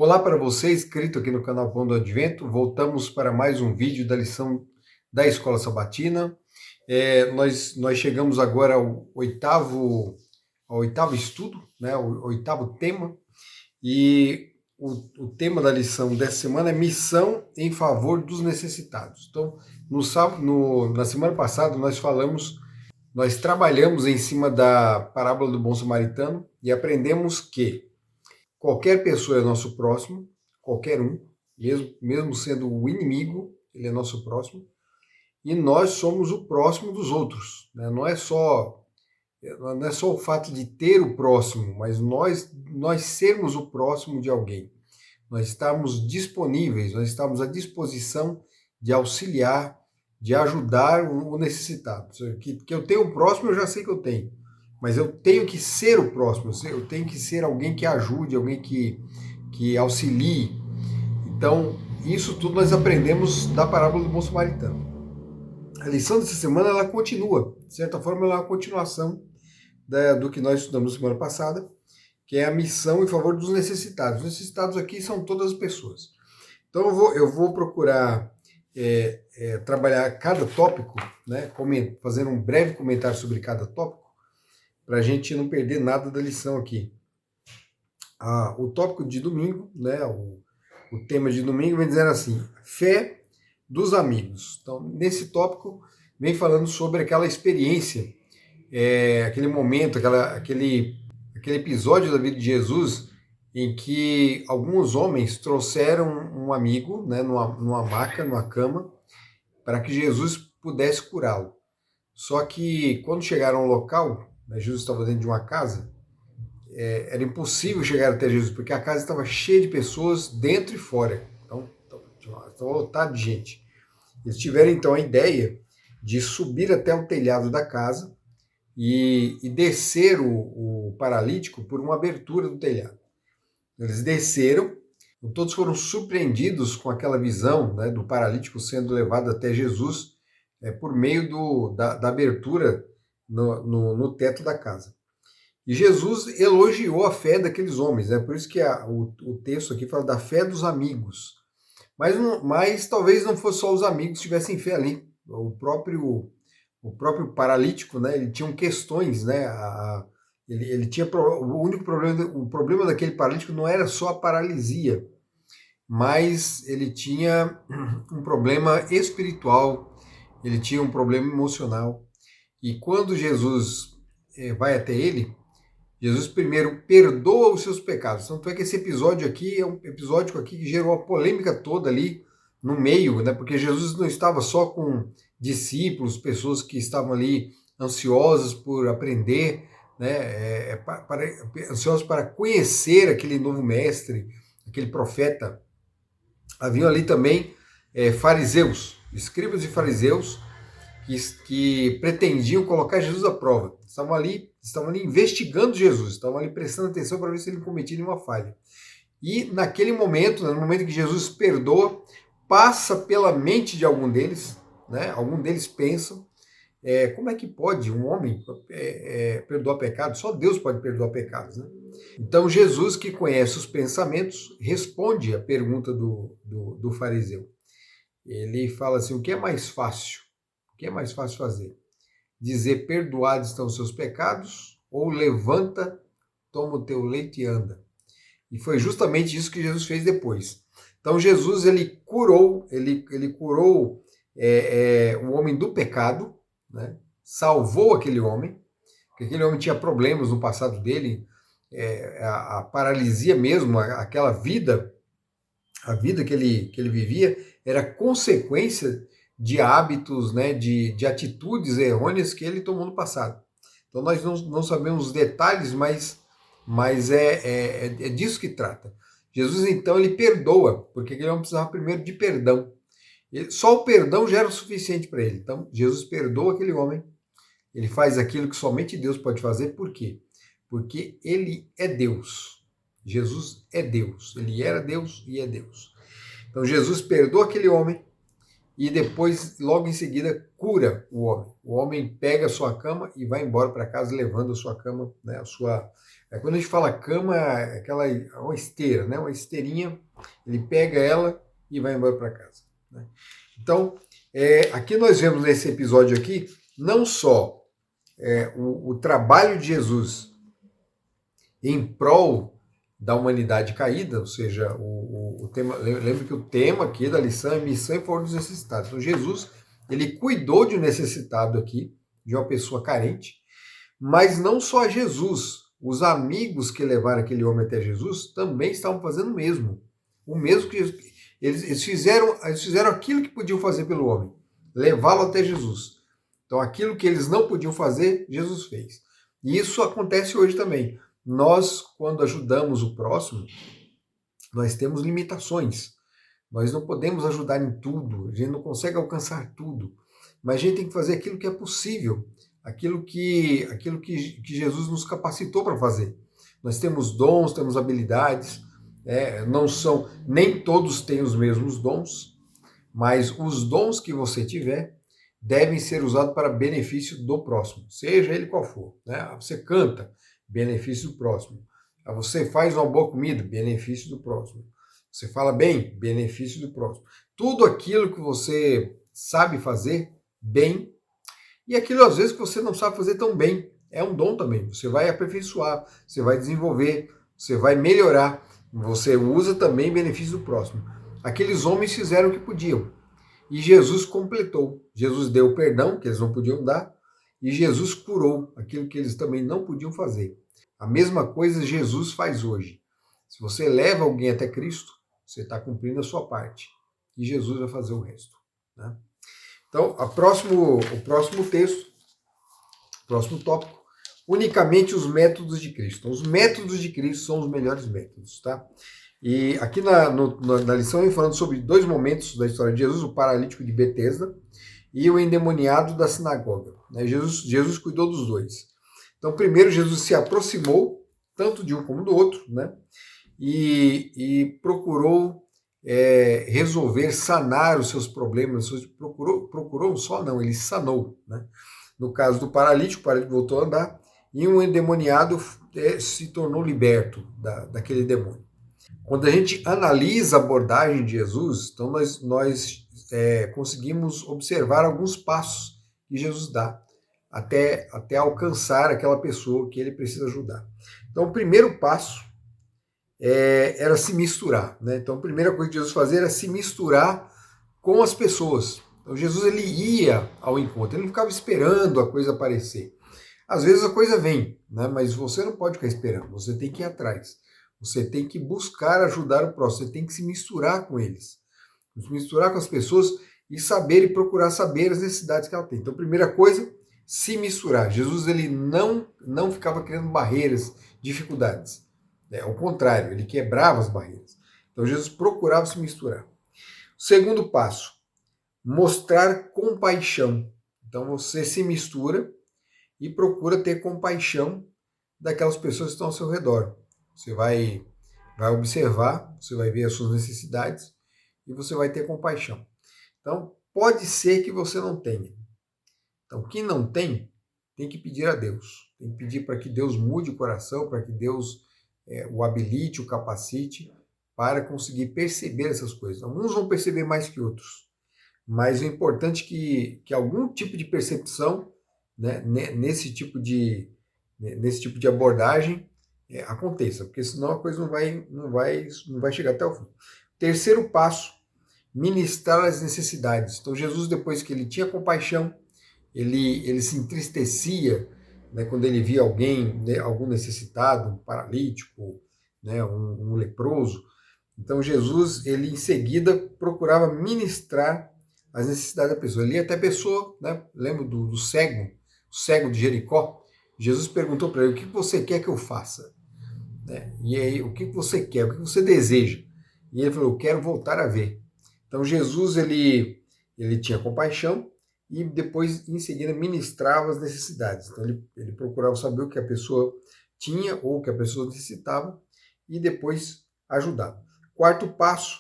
Olá para você, inscrito aqui no canal Pão do Advento. Voltamos para mais um vídeo da lição da Escola Sabatina. Nós chegamos agora ao oitavo estudo, né, o oitavo tema, e o tema da lição dessa semana é missão em favor dos necessitados. Então, na semana passada nós trabalhamos em cima da parábola do bom samaritano e aprendemos que qualquer pessoa é nosso próximo, qualquer um, mesmo sendo o inimigo, ele é nosso próximo, e nós somos o próximo dos outros. Né? Não é só o fato de ter o próximo, mas nós sermos o próximo de alguém. Nós estamos disponíveis, nós estamos à disposição de auxiliar, de ajudar o necessitado. Que eu tenho o próximo, eu já sei que eu tenho. Mas eu tenho que ser o próximo, eu tenho que ser alguém que ajude, alguém que auxilie. Então, isso tudo nós aprendemos da parábola do bom samaritano. A lição dessa semana, ela continua, de certa forma, ela é uma continuação do que nós estudamos semana passada, que é a missão em favor dos necessitados. Os necessitados aqui são todas as pessoas. Então, eu vou procurar trabalhar cada tópico, né, fazendo um breve comentário sobre cada tópico, para a gente não perder nada da lição aqui. O tópico de domingo, né, o tema de domingo vem dizendo assim, fé dos amigos. Então, nesse tópico, vem falando sobre aquela experiência, aquele momento, aquele episódio da vida de Jesus, em que alguns homens trouxeram um amigo, né, numa maca, numa cama, para que Jesus pudesse curá-lo. Só que, quando chegaram ao local, né, Jesus estava dentro de uma casa, era impossível chegar até Jesus, porque a casa estava cheia de pessoas dentro e fora. Então, estava lotado de gente. Eles tiveram, então, a ideia de subir até o telhado da casa e descer o paralítico por uma abertura do telhado. Eles desceram, todos foram surpreendidos com aquela visão, né, do paralítico sendo levado até Jesus por meio da abertura no teto da casa. E Jesus elogiou a fé daqueles homens, né? Por isso que o texto aqui fala da fé dos amigos. Mas talvez não fosse só os amigos que tivessem fé ali. O próprio paralítico, né? Ele tinha questões, né? Ele tinha o único problema, o problema daquele paralítico não era só a paralisia, mas ele tinha um problema espiritual, ele tinha um problema emocional. E quando Jesus vai até ele, Jesus primeiro perdoa os seus pecados. Tanto é que esse episódio aqui é um episódio aqui que gerou a polêmica toda ali no meio, né? Porque Jesus não estava só com discípulos, pessoas que estavam ali ansiosas por aprender, né? Ansiosos para conhecer aquele novo mestre, aquele profeta. Haviam ali também fariseus, escribas e fariseus, que pretendiam colocar Jesus à prova. Estavam ali investigando Jesus, estavam ali prestando atenção para ver se ele cometia nenhuma falha. E naquele momento, no momento que Jesus perdoa, passa pela mente de algum deles, né? Algum deles pensam, como é que pode um homem perdoar pecados? Só Deus pode perdoar pecados, né? Então Jesus, que conhece os pensamentos, responde à pergunta do fariseu. Ele fala assim, o que é mais fácil? O que é mais fácil fazer? Dizer, perdoados estão os seus pecados, ou levanta, toma o teu leite e anda. E foi justamente isso que Jesus fez depois. Então Jesus, ele curou o homem do pecado, né? Salvou aquele homem, porque aquele homem tinha problemas no passado dele, a paralisia mesmo, aquela vida, a vida que ele vivia, era consequência de hábitos, né, de atitudes errôneas que ele tomou no passado. Então nós não sabemos os detalhes, mas é disso que trata. Jesus então ele perdoa, porque ele não precisava primeiro de perdão. Só o perdão já era o suficiente para ele. Então Jesus perdoa aquele homem, ele faz aquilo que somente Deus pode fazer, por quê? Porque ele é Deus. Jesus é Deus, ele era Deus e é Deus. Então Jesus perdoa aquele homem, e depois, logo em seguida, cura o homem. O homem pega a sua cama e vai embora para casa levando a sua cama, né, a sua... Quando a gente fala cama, é uma esteira, né, uma esteirinha, ele pega ela e vai embora para casa. Né? Então, aqui nós vemos nesse episódio aqui, não só o trabalho de Jesus em prol da humanidade caída, ou seja, o tema, lembra que o tema aqui da lição é missão em favor dos necessitados. Então Jesus, ele cuidou de um necessitado aqui, de uma pessoa carente, mas não só Jesus, os amigos que levaram aquele homem até Jesus também estavam fazendo o mesmo que Jesus. Eles fizeram aquilo que podiam fazer pelo homem, levá-lo até Jesus. Então aquilo que eles não podiam fazer, Jesus fez. E isso acontece hoje também. Nós, quando ajudamos o próximo, nós temos limitações. Nós não podemos ajudar em tudo, a gente não consegue alcançar tudo. Mas a gente tem que fazer aquilo que é possível, aquilo que Jesus nos capacitou para fazer. Nós temos dons, temos habilidades, nem todos têm os mesmos dons, mas os dons que você tiver devem ser usados para benefício do próximo, seja ele qual for. Né? Você canta, benefício do próximo. Você faz uma boa comida, benefício do próximo. Você fala bem, benefício do próximo. Tudo aquilo que você sabe fazer bem, e aquilo às vezes que você não sabe fazer tão bem, é um dom também. Você vai aperfeiçoar, você vai desenvolver, você vai melhorar. Você usa também benefício do próximo. Aqueles homens fizeram o que podiam. E Jesus completou. Jesus deu o perdão, que eles não podiam dar, e Jesus curou aquilo que eles também não podiam fazer. A mesma coisa Jesus faz hoje. Se você leva alguém até Cristo, você está cumprindo a sua parte. E Jesus vai fazer o resto. Né? Então, o próximo texto, próximo tópico, unicamente os métodos de Cristo. Então, os métodos de Cristo são os melhores métodos. Tá? E aqui na lição eu falando sobre dois momentos da história de Jesus, o paralítico de Betesda e o endemoniado da sinagoga. Né? Jesus cuidou dos dois. Então, primeiro, Jesus se aproximou, tanto de um como do outro, né? E procurou resolver, sanar os seus problemas. Procurou só não, ele sanou. Né? No caso do paralítico, o paralítico voltou a andar, e um endemoniado se tornou liberto daquele demônio. Quando a gente analisa a abordagem de Jesus, então nós conseguimos observar alguns passos que Jesus dá até alcançar aquela pessoa que ele precisa ajudar. Então, o primeiro passo era se misturar. Né? Então, a primeira coisa que Jesus fazia era se misturar com as pessoas. Então, Jesus ele ia ao encontro, ele não ficava esperando a coisa aparecer. Às vezes a coisa vem, né? Mas você não pode ficar esperando, você tem que ir atrás. Você tem que buscar ajudar o próximo, você tem que se misturar com eles. Se misturar com as pessoas e saber e procurar saber as necessidades que ela tem. Então, primeira coisa, se misturar. Jesus ele não ficava criando barreiras, dificuldades. Ao contrário, ele quebrava as barreiras. Então, Jesus procurava se misturar. Segundo passo, mostrar compaixão. Então, você se mistura e procura ter compaixão daquelas pessoas que estão ao seu redor. Você vai observar, você vai ver as suas necessidades e você vai ter compaixão. Então, pode ser que você não tenha. Então, quem não tem que pedir a Deus. Tem que pedir para que Deus mude o coração, para que Deus o habilite, o capacite para conseguir perceber essas coisas. Alguns vão perceber mais que outros, mas é importante que algum tipo de percepção, né, nesse tipo de abordagem aconteça, porque senão a coisa não vai chegar até o fim. Terceiro passo, ministrar as necessidades. Então Jesus, depois que ele tinha compaixão, ele se entristecia, né, quando ele via alguém, né, algum necessitado, um paralítico, né, um leproso. Então Jesus, ele em seguida procurava ministrar as necessidades da pessoa. Ele ia até a pessoa, né, lembra do cego, o cego de Jericó. Jesus perguntou para ele: o que você quer que eu faça? Né? E aí, o que você quer? O que você deseja? E ele falou: eu quero voltar a ver. Então Jesus, ele tinha compaixão e depois, em seguida, ministrava as necessidades. Então ele procurava saber o que a pessoa tinha ou o que a pessoa necessitava e depois ajudava. Quarto passo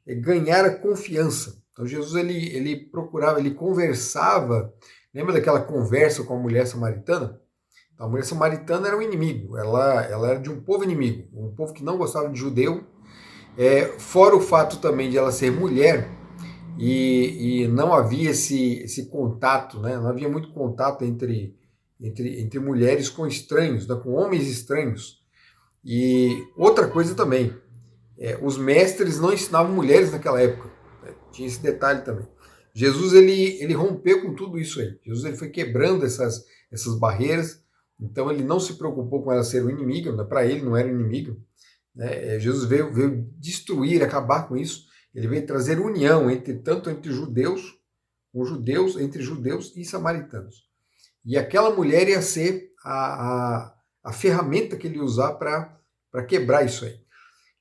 é ganhar a confiança. Então Jesus ele procurava, ele conversava. Lembra daquela conversa com a mulher samaritana? Então, a mulher samaritana era um inimigo, ela era de um povo inimigo, um povo que não gostava de judeu. Fora o fato também de ela ser mulher e não havia esse contato, né? Não havia muito contato entre mulheres com estranhos, né? Com homens estranhos. E outra coisa também, os mestres não ensinavam mulheres naquela época, né? Tinha esse detalhe também. Jesus ele rompeu com tudo isso aí. Jesus ele foi quebrando essas barreiras. Então ele não se preocupou com ela ser um inimigo, né? Para ele não era inimigo, né? Jesus veio destruir, acabar com isso. Ele veio trazer união tanto entre judeus, entre judeus e samaritanos. E aquela mulher ia ser a ferramenta que ele ia usar para quebrar isso aí.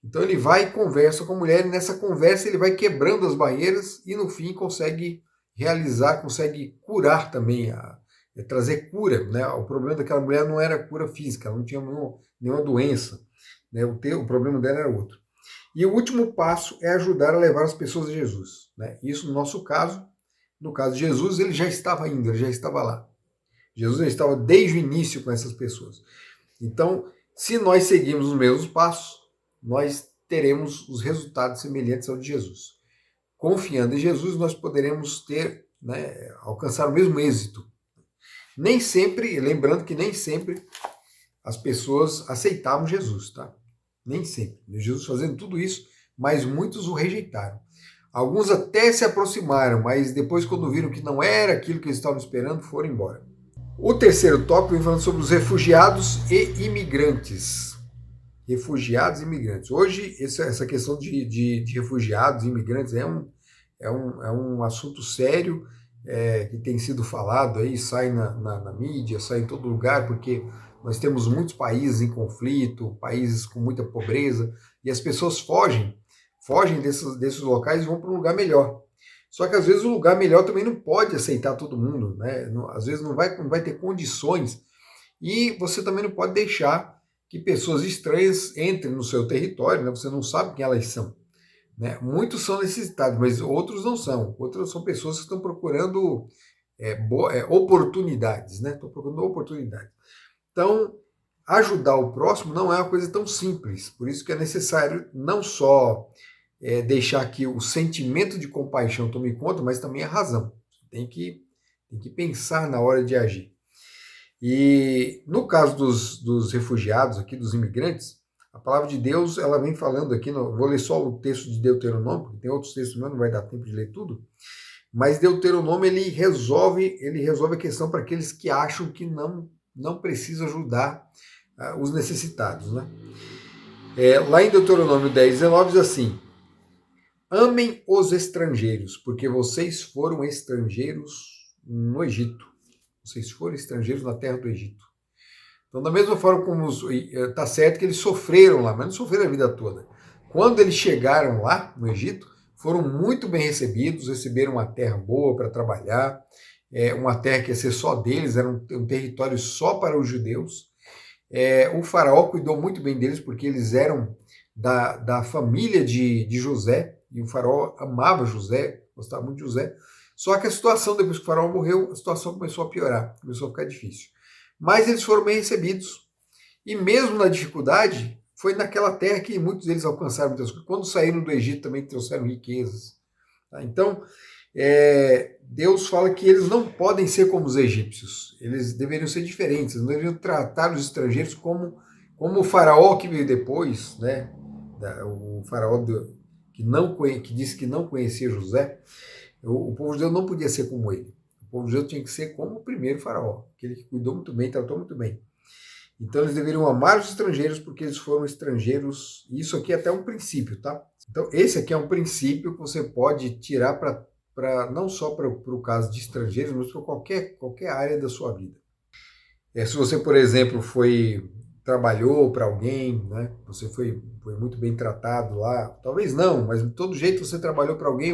Então ele vai e conversa com a mulher, e nessa conversa ele vai quebrando as barreiras e no fim consegue realizar, consegue curar também, trazer cura. Né? O problema daquela mulher não era cura física, ela não tinha nenhuma doença. Né? O problema dela era outro. E o último passo é ajudar a levar as pessoas a Jesus. Né? Isso no nosso caso, no caso de Jesus, ele já estava indo, ele já estava lá. Jesus já estava desde o início com essas pessoas. Então, se nós seguirmos os mesmos passos, nós teremos os resultados semelhantes ao de Jesus. Confiando em Jesus, nós poderemos ter, né, alcançar o mesmo êxito. Nem sempre, lembrando que nem sempre as pessoas aceitavam Jesus, tá? Nem sempre. Jesus fazendo tudo isso, mas muitos o rejeitaram. Alguns até se aproximaram, mas depois, quando viram que não era aquilo que eles estavam esperando, foram embora. O terceiro tópico vem falando sobre os refugiados e imigrantes. Refugiados e imigrantes. Hoje, essa questão de refugiados e imigrantes é um assunto sério, que tem sido falado aí, sai na mídia, sai em todo lugar, porque nós temos muitos países em conflito, países com muita pobreza, e as pessoas fogem desses locais e vão para um lugar melhor. Só que às vezes o lugar melhor também não pode aceitar todo mundo, né? Às vezes não vai ter condições, e você também não pode deixar que pessoas estranhas entrem no seu território, né? Você não sabe quem elas são. Né? Muitos são necessitados, mas outros não são. Outros são pessoas que estão procurando oportunidades, né? Estão procurando oportunidades. Então, ajudar o próximo não é uma coisa tão simples. Por isso que é necessário não só deixar que o sentimento de compaixão tome conta, mas também a razão. Tem que pensar na hora de agir. E no caso dos refugiados aqui, dos imigrantes, a palavra de Deus, ela vem falando aqui, vou ler só o texto de Deuteronômio, porque tem outros textos, mas não vai dar tempo de ler tudo, mas Deuteronômio, ele resolve a questão para aqueles que acham que não precisa ajudar os necessitados. Né? Lá em Deuteronômio 10:19 diz assim: amem os estrangeiros, porque vocês foram estrangeiros no Egito. Vocês foram estrangeiros na terra do Egito. Então, da mesma forma como está certo que eles sofreram lá, mas não sofreram a vida toda. Quando eles chegaram lá no Egito, foram muito bem recebidos, receberam uma terra boa para trabalhar, uma terra que ia ser só deles, era um território só para os judeus. O faraó cuidou muito bem deles, porque eles eram da família de José, e o faraó amava José, gostava muito de José. Só que a situação, depois que o faraó morreu, a situação começou a piorar, começou a ficar difícil. Mas eles foram bem recebidos. E mesmo na dificuldade, foi naquela terra que muitos deles alcançaram muitas coisas. Quando saíram do Egito também trouxeram riquezas. Tá? Então, Deus fala que eles não podem ser como os egípcios. Eles deveriam ser diferentes. Eles não deveriam tratar os estrangeiros como o faraó que veio depois, né? O faraó que disse que não conhecia José. O povo judeu não podia ser como ele. O povo judeu tinha que ser como o primeiro faraó, aquele que cuidou muito bem, tratou muito bem. Então eles deveriam amar os estrangeiros porque eles foram estrangeiros. E isso aqui é até um princípio, tá? Então esse aqui é um princípio que você pode tirar para não só para o caso de estrangeiros, mas para qualquer área da sua vida. Se você, por exemplo, trabalhou para alguém, né? Você foi muito bem tratado lá, talvez não, mas de todo jeito você trabalhou para alguém,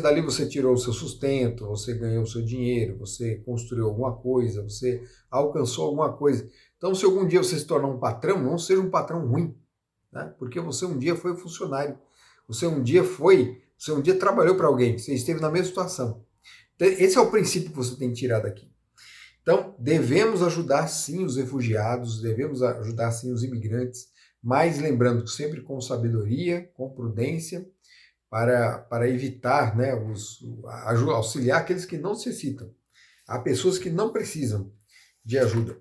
dali você tirou o seu sustento, você ganhou o seu dinheiro, você construiu alguma coisa, você alcançou alguma coisa. Então, se algum dia você se tornar um patrão, não seja um patrão ruim, né? Porque você um dia foi funcionário, você um dia foi Você um dia trabalhou para alguém, você esteve na mesma situação. Então, esse é o princípio que você tem que tirar daqui. Então, devemos ajudar sim os refugiados, devemos ajudar sim os imigrantes, mas lembrando sempre com sabedoria, com prudência, para evitar, né, auxiliar aqueles que não necessitam. Há pessoas que não precisam de ajuda.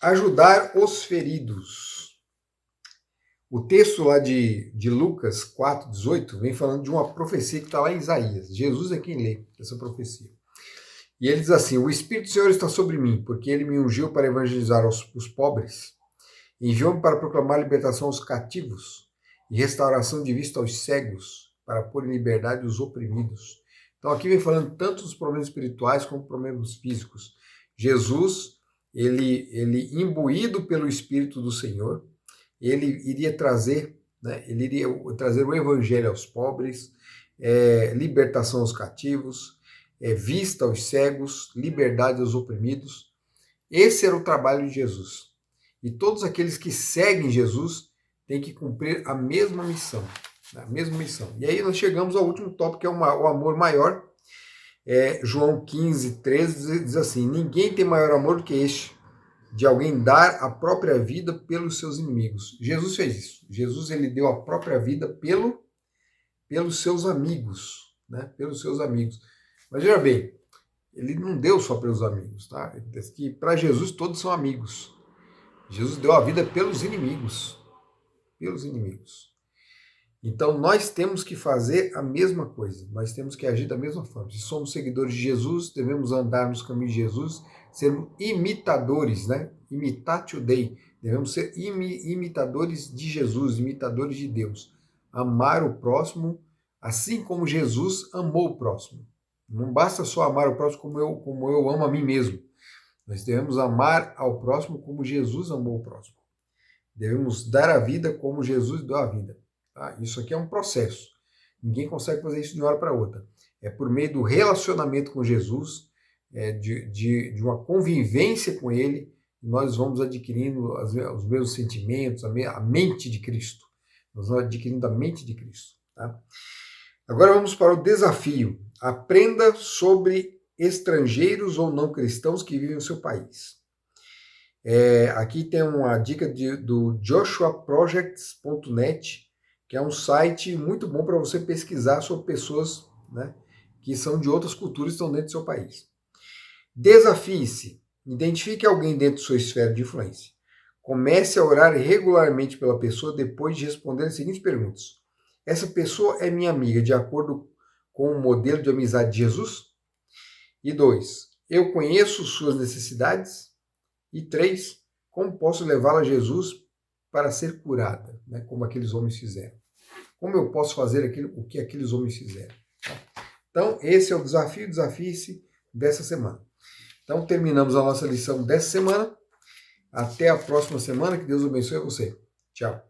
Ajudar os feridos. O texto lá de Lucas 4,18 vem falando de uma profecia que está lá em Isaías. Jesus é quem lê essa profecia. E ele diz assim: o Espírito do Senhor está sobre mim, porque ele me ungiu para evangelizar os pobres, enviou-me para proclamar libertação aos cativos e restauração de vista aos cegos, para pôr em liberdade os oprimidos. Então aqui vem falando tanto dos problemas espirituais como problemas físicos. Jesus, ele imbuído pelo Espírito do Senhor, ele iria trazer, né, o evangelho aos pobres, libertação aos cativos, vista aos cegos, liberdade aos oprimidos. Esse era o trabalho de Jesus. E todos aqueles que seguem Jesus têm que cumprir a mesma missão. A mesma missão. E aí nós chegamos ao último tópico, que é o amor maior. João 15, 13 diz assim: ninguém tem maior amor do que este, de alguém dar a própria vida pelos seus inimigos. Jesus fez isso. Jesus, ele deu a própria vida pelos seus amigos, né? Pelos seus amigos. Mas veja bem, ele não deu só pelos amigos, tá? Ele diz que para Jesus todos são amigos. Jesus deu a vida pelos inimigos. Pelos inimigos. Então nós temos que fazer a mesma coisa. Nós temos que agir da mesma forma. Se somos seguidores de Jesus, devemos andar nos caminhos de Jesus, sermos imitadores, né? Imitatio Dei. Devemos ser imitadores de Jesus, imitadores de Deus. Amar o próximo assim como Jesus amou o próximo. Não basta só amar o próximo como eu amo a mim mesmo. Nós devemos amar ao próximo como Jesus amou o próximo. Devemos dar a vida como Jesus deu a vida. Tá? Isso aqui é um processo. Ninguém consegue fazer isso de uma hora para outra. É por meio do relacionamento com Jesus, de uma convivência com Ele, nós vamos adquirindo os mesmos sentimentos, a mente de Cristo. Nós vamos adquirindo a mente de Cristo. Tá? Agora vamos para o desafio. Aprenda sobre estrangeiros ou não cristãos que vivem no seu país. Aqui tem uma dica do joshuaprojects.net, que é um site muito bom para você pesquisar sobre pessoas, né, que são de outras culturas e estão dentro do seu país. Desafie-se. Identifique alguém dentro de sua esfera de influência. Comece a orar regularmente pela pessoa depois de responder as seguintes perguntas. Essa pessoa é minha amiga de acordo com o modelo de amizade de Jesus? E 2, eu conheço suas necessidades? E 3, como posso levá-la a Jesus para ser curada, né, como aqueles homens fizeram? Como eu posso fazer o que aqueles homens fizeram? Tá? Então, esse é o desafio, desafie-se dessa semana. Então, terminamos a nossa lição dessa semana. Até a próxima semana, que Deus abençoe você. Tchau.